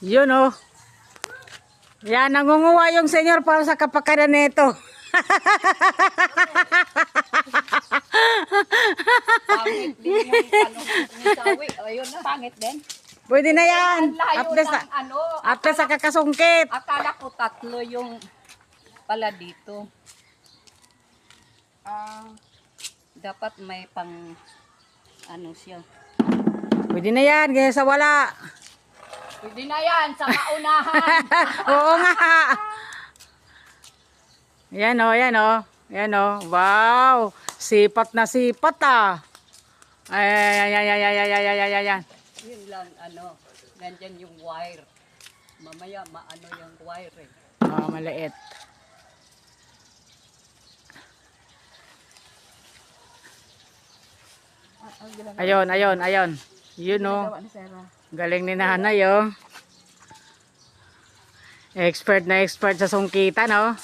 Yun oh. Yan, nangunguha yung senyor para sa kapakanan nito. Pangit din yung tanong ni Sawi. Ayun na. Pangit din. Pwede na yan. Ang layo ng ano. At least sa kakasungkit. Akala ko 3 yung pala dito. Dapat may pang ano siya. Pwede na yan, kaya sa wala. Pwede na yan sa maunahan. Oo nga. Yan o, yan o. Yan o. Wow. Sipat na sipat ah. Ay. Yun lang ano. Nandyan yung wire. Mamaya maano yung wire eh. Oh, maliit. Ayun. Yun o. Galing ni nanay o. Expert na expert sa sungkitan o.